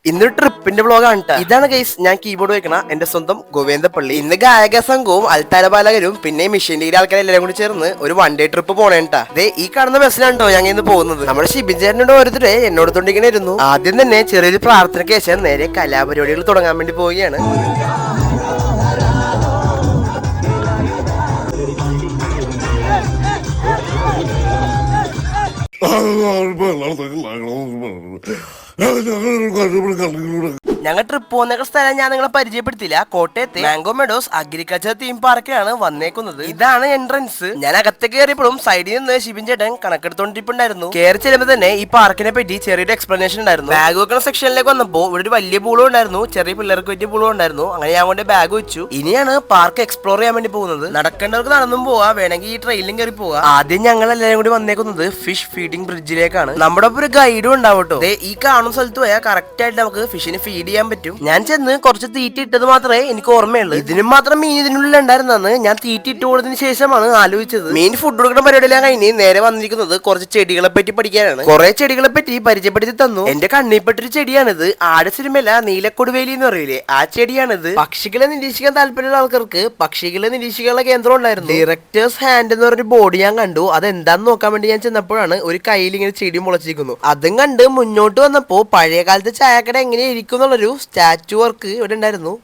ഇന്നൊരു ട്രിപ്പിന്റെ വ്ളോഗാണ് ട്ടോ. ഇതാണ് ഗൈസ് ഞാൻ കീബോർഡ് വെക്കണ എന്റെ സ്വന്തം ഗോവിന്ദപ്പള്ളി. ഇന്ന് ഗായക സംഘവും അൽത്താരപാലകരും പിന്നെ മിഷൻ ലീഗിലെ ആൾക്കാരെല്ലാം കൂടി ചേർന്ന് ഒരു വൺ ഡേ ട്രിപ്പ് പോണേട്ടാ. ദേ ഈ കാണുന്ന ബസ്സിലാണ്ടോ ഞങ്ങൾ ഇന്ന് പോകുന്നത്. നമ്മുടെ ഷിബിൻ ചേട്ടനോട് ഓരോരുത്തരെ എന്നോട് തൊണ്ടിങ്ങനെ ആദ്യം തന്നെ ചെറിയൊരു പ്രാർത്ഥനയ്ക്ക് ശേഷം നേരെ കലാപരിപാടികൾ തുടങ്ങാൻ വേണ്ടി പോവുകയാണ്. ഞങ്ങൾ ട്രിപ്പ് പോകുന്ന സ്ഥലം ഞാൻ നിങ്ങളെ പരിചയപ്പെടുത്തില്ല. കോട്ടയത്തെ മാംഗോ മെഡോസ് അഗ്രികൾച്ചർ തീം പാർക്കിലാണ് വന്നേക്കുന്നത്. ഇതാണ് എൻട്രൻസ്. ഞാൻ അകത്തേക്ക് കയറിയപ്പോഴും സൈഡിൽ നിന്ന് ഷിബിൻ ചേട്ടൻ കണക്കെടുത്തോണ്ടിരിപ്പുണ്ടായിരുന്നു. കയറി ചെല്ലുമ്പോൾ തന്നെ ഈ പാർക്കിനെ പറ്റി ചെറിയൊരു എക്സ്പ്ലനേഷൻ ഉണ്ടായിരുന്നു. ബാഗ് വെക്കുന്ന സെക്ഷനിലേക്ക് വന്നപ്പോൾ ഇവിടെ ഒരു വലിയ പൂളും ഉണ്ടായിരുന്നു, ചെറിയ പിള്ളേർക്ക് പറ്റിയ പൂളും ഉണ്ടായിരുന്നു. അങ്ങനെ ഞാൻ കൊണ്ട് ബാഗ് വെച്ചു. ഇനിയാണ് പാർക്ക് എക്സ്പ്ലോർ ചെയ്യാൻ വേണ്ടി പോകുന്നത്. നടക്കേണ്ടവർക്ക് നടന്നും പോവാ, വേണമെങ്കിൽ ഈ ട്രെയിനിലും കയറി പോവാ. ആദ്യം ഞങ്ങൾ എല്ലാവരും കൂടി വന്നേക്കുന്നത് ഫിഷ് ഫീഡിംഗ് ബ്രിഡ്ജിലേക്കാണ്. നമ്മുടെ ഒരു ഗൈഡും ഉണ്ടാവട്ടോ. ഈ കാണുന്ന സ്ഥലത്ത് പോയാൽ കറക്റ്റ് ആയിട്ട് നമുക്ക് ഫിഷിന് ഫീഡ് ചെയ്യാൻ പറ്റും. ഞാൻ ചെന്ന് കുറച്ച് തീറ്റ ഇട്ടത് മാത്രമേ എനിക്ക് ഓർമ്മയുള്ളൂ. ഇതിനും മാത്രം മീൻ ഇതിനുള്ളിൽ ഉണ്ടായിരുന്നെന്ന് ഞാൻ തീറ്റ ഇട്ട് കൊടുത്തതിന് ശേഷമാണ് ആലോചിച്ചത്. മീൻ ഫുഡ് കൊടുക്കുന്ന പരിപാടിയെല്ലാം കഴിഞ്ഞ് നേരെ വന്നിരിക്കുന്നത് കുറച്ച് ചെടികളെ പറ്റി പഠിക്കാനാണ്. കുറെ ചെടികളെ പറ്റി പരിചയപ്പെടുത്തി തന്നു. എന്റെ കണ്ണിൽപ്പെട്ടൊരു ചെടിയാണിത്. ആട് സിനിമയില നീലക്കൊടുവേലി എന്ന് പറയില്ലേ, ആ ചെടിയാണിത്. പക്ഷികളെ നിരീക്ഷിക്കാൻ താല്പര്യമുള്ള ആൾക്കാർക്ക് പക്ഷികളെ നിരീക്ഷിക്കാനുള്ള കേന്ദ്രം ഉണ്ടായിരുന്നു. ഡയറക്ടേഴ്സ് ഹാൻഡ് എന്ന് പറഞ്ഞൊരു ബോർഡ് ഞാൻ കണ്ടു. അത് എന്താന്ന് നോക്കാൻ വേണ്ടി ഞാൻ ചെന്നപ്പോഴാണ് ഒരു കയ്യിൽ ഇങ്ങനെ ചെടി മുളച്ചിരിക്കുന്നു. അതും കണ്ട് മുന്നോട്ട് വന്നപ്പോ പഴയ കാലത്തെ ചായക്കട എങ്ങനെയായിരിക്കും എന്നുള്ളൊരു സ്റ്റാച്ചു വർക്ക് ഇവിടെ ഉണ്ടായിരുന്നു.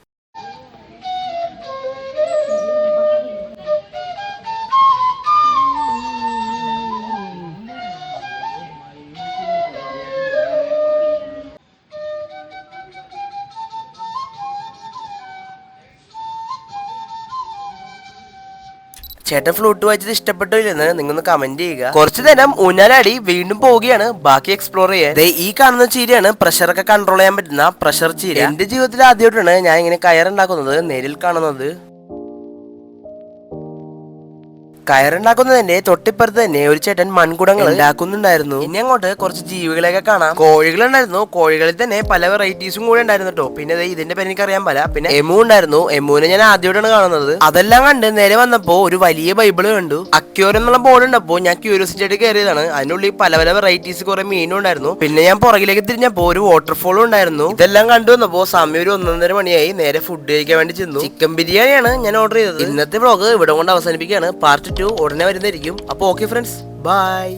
ചേട്ടൻ ഫ്ലൂട്ട് വായിച്ചത് ഇഷ്ടപ്പെട്ടോ ഇല്ലെന്ന് നിങ്ങളൊന്ന് കമന്റ് ചെയ്യുക. കുറച്ചു നേരം ഊഞ്ഞാലാടി വീണ്ടും പോവുകയാണ് ബാക്കി എക്സ്പ്ലോർ ചെയ്യാൻ. ഈ കാണുന്ന ചീരയാണ് പ്രഷറൊക്കെ കൺട്രോൾ ചെയ്യാൻ പറ്റുന്ന പ്രഷർ ചീര. എന്റെ ജീവിതത്തിൽ ആദ്യമായിട്ടാണ് ഞാൻ ഇങ്ങനെ കയറുണ്ടാക്കുന്നത് നേരിൽ കാണുന്നത്. കയറുണ്ടാക്കുന്നതിന്റെ തൊട്ടിപ്പുറത്ത് തന്നെ ഒരു ചേട്ടൻ മൺകുടങ്ങൾ ഉണ്ടാക്കുന്നുണ്ടായിരുന്നു. ഇനി അങ്ങോട്ട് കുറച്ച് ജീവികളെയൊക്കെ കാണാം. കോഴികളുണ്ടായിരുന്നു. കോഴികളിൽ തന്നെ പല വെറൈറ്റീസും കൂടെ ഉണ്ടായിരുന്നു കേട്ടോ. പിന്നെ ഇതിന്റെ പേര് എനിക്കറിയാൻ പല. പിന്നെ എമു ഉണ്ടായിരുന്നു. എമുവിനെ ഞാൻ ആദ്യമായിട്ടാണ് കാണുന്നത്. അതെല്ലാം കണ്ട് നേരെ വന്നപ്പോ ഒരു വലിയ ബൈബിള് കണ്ടു. അക്യൂറിയം എന്നുള്ള ബോർഡ് ഉണ്ടപ്പോ ഞാൻ ക്യൂരിയോസിറ്റി ആയിട്ട് കയറിയതാണ്. അതിനുള്ളിൽ പല പല വെറൈറ്റീസ് കുറെ മീനും ഉണ്ടായിരുന്നു. പിന്നെ ഞാൻ പുറകിലേക്ക് തിരിഞ്ഞപ്പോ ഒരു വാട്ടർഫോളും ഉണ്ടായിരുന്നു. ഇതെല്ലാം കണ്ടു വന്നപ്പോ സമയം ഒരു 1:30 മണിയായി. നേരെ ഫുഡ് കഴിക്കാൻ വേണ്ടി ചെന്നു. ചിക്കൻ ബിരിയാണിയാണ് ഞാൻ ഓർഡർ ചെയ്തത്. ഇന്നത്തെ വ്ളോഗ് ഇവിടെ കൊണ്ട് അവസാനിപ്പിക്കുകയാണ്. പാർട്ട് 2 ഉടനെ വരുന്നതായിരിക്കും. അപ്പോൾ ഓക്കെ ഫ്രണ്ട്സ്, ബൈ.